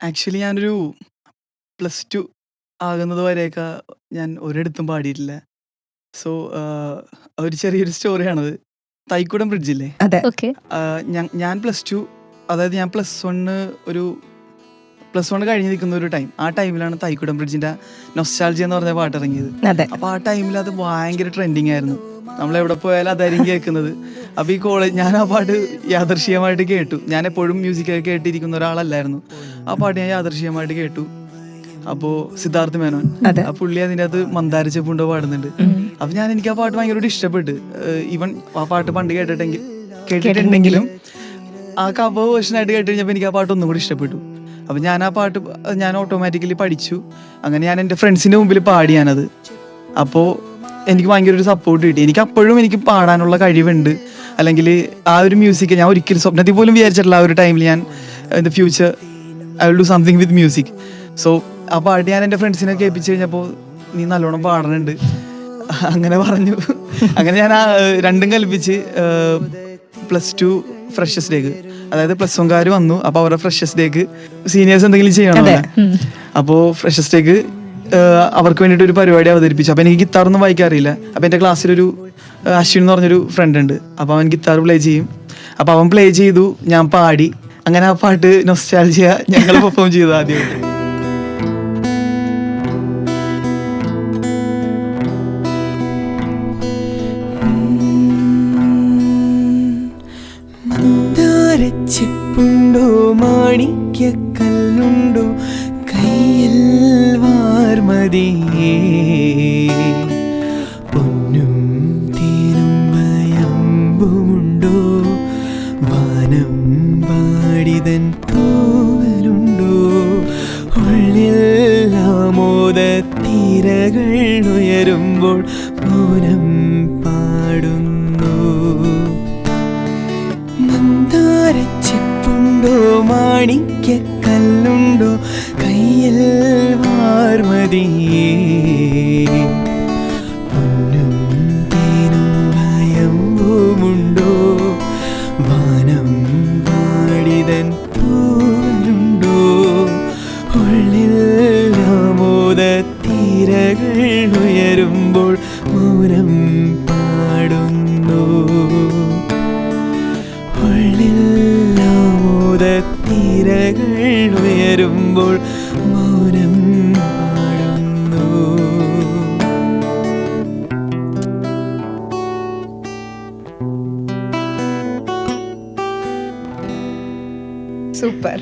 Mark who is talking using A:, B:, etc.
A: Actually ഞാനൊരു +2 ആകുന്നത് വരെയൊക്കെ ഞാൻ ഒരിടത്തും പാടിയിട്ടില്ല. സോ, ഒരു ചെറിയൊരു സ്റ്റോറിയാണത്. തൈക്കുടം ബ്രിഡ്ജില്ലേ?
B: അതെ.
C: ഓക്കെ.
A: ഞാൻ +2, അതായത് ഞാൻ +1 കഴിഞ്ഞ് നിൽക്കുന്ന ഒരു ടൈം. ആ ടൈമിലാണ് തൈക്കുടം ബ്രിഡ്ജിന്റെ നൊസ്റ്റാൾജിയ എന്ന് പറഞ്ഞ പാട്ട് ഇറങ്ങിയത്.
B: അതെ.
A: അപ്പോൾ ആ ടൈമിൽ അത് ഭയങ്കര ട്രെൻഡിങ് ആയിരുന്നു. നമ്മളെവിടെ പോയാലും അതായിരിക്കും കേൾക്കുന്നത്. അപ്പോൾ ഈ ഞാൻ ആ പാട്ട് യാദൃശ്ചികമായിട്ട് കേട്ടു. ഞാൻ എപ്പോഴും മ്യൂസിക്കൊക്കെ കേട്ടിരിക്കുന്ന ഒരാളല്ലായിരുന്നു. ആ പാട്ട് ഞാൻ യാദൃശ്ചികമായിട്ട് കേട്ടു. അപ്പോൾ സിദ്ധാർത്ഥ് മേനോൻ,
B: അതെ.
A: ആ പുള്ളി അതിൻ്റെ അത് മന്ദാര ചെപ്പുണ്ടോ പാടുന്നുണ്ട്. അപ്പോൾ എനിക്ക് ആ പാട്ട് ഭയങ്കരമായിട്ട് ഇഷ്ടപ്പെട്ട്. ഈവൻ ആ പാട്ട് പണ്ട് കേട്ടിട്ടുണ്ടെങ്കിലും ആ കവർ വേർഷനായിട്ട് കേട്ട് കഴിഞ്ഞപ്പോൾ എനിക്ക് ആ പാട്ട് ഒന്നും കൂടി ഇഷ്ടപ്പെട്ടു. അപ്പോൾ ഞാൻ ഓട്ടോമാറ്റിക്കലി പഠിച്ചു. അങ്ങനെ ഞാൻ എൻ്റെ ഫ്രണ്ട്സിൻ്റെ മുമ്പിൽ പാടി ഞാനത്. അപ്പോൾ എനിക്ക് ഭയങ്കര ഒരു സപ്പോർട്ട് കിട്ടി. എനിക്ക് പാടാനുള്ള കഴിവുണ്ട്, അല്ലെങ്കിൽ ആ ഒരു മ്യൂസിക് ഞാൻ ഒരിക്കലും സ്വപ്നത്തിൽ പോലും വിചാരിച്ചിട്ടില്ല. ആ ഒരു ടൈമിൽ ഞാൻ in the future I will do something with music. So ആ പാട്ട് ഞാൻ എൻ്റെ ഫ്രണ്ട്സിനെ കേൾപ്പിച്ച് കഴിഞ്ഞപ്പോൾ നീ നല്ലോണം പാടണുണ്ട് അങ്ങനെ പറഞ്ഞു. അങ്ങനെ ഞാൻ രണ്ടും കൽപ്പിച്ച് +2 ഫ്രഷേഴ്സ് ഡേക്ക്, അതായത് +1 വന്നു. അപ്പോൾ അവരുടെ ഫ്രഷേഴ്സ് ഡേക്ക് സീനിയേഴ്സ് എന്തെങ്കിലും ചെയ്യണമല്ലോ. അപ്പോൾ ഫ്രഷേഴ്സ് ഡേക്ക് അവർക്ക് വേണ്ടിയിട്ട് ഒരു പരിപാടി അവതരിപ്പിച്ചു. അപ്പോൾ എനിക്ക് ഗിത്താറൊന്നും വായിക്കാൻ അറിയില്ല. അപ്പോൾ എൻ്റെ ക്ലാസ്സിലൊരു അശ്വിൻ എന്ന് പറഞ്ഞൊരു ഫ്രണ്ട് ഉണ്ട്. അപ്പോൾ അവൻ ഗിത്താർ പ്ലേ ചെയ്യും. അപ്പോൾ അവൻ പ്ലേ ചെയ്തു, ഞാൻ പാടി. അങ്ങനെ ആ പാട്ട് നൊസ്റ്റാൾജിയ ഞങ്ങൾ പെർഫോം ചെയ്തു ആദ്യമായിട്ട്.
D: ചിപ്പുണ്ടോ മാണിക്യക്കല്ലുണ്ടോ കയ്യിൽ വാർമതിയേ, പൊന്നും തീരും വയമ്പുമുണ്ടോ, വാനം പാടിതൻ തൂവലുണ്ടോ, ഉള്ളിൽ ആമോദ തീരകൾ ഉയരുമ്പോൾ മൗനം പാടുന്നു. മന്ദാരച്ചിപ്പുണ്ടോ മാണിക്യക്കല്ലുണ്ടോ കയ്യിൽ വാർമതിയേ, പൊന്നും തേനും വയമ്പുമുണ്ടോ, വാനം പാടിതൻ തൂവലുണ്ടോ, ഉള്ളിൽ ആമോദ തീരകൾ ഉയരുമ്പോൾ മൗനം പാടുന്നു. തീരകൾ ഉയരുമ്പോൾ മൗനം പാടുന്നു.
B: സൂപ്പർ.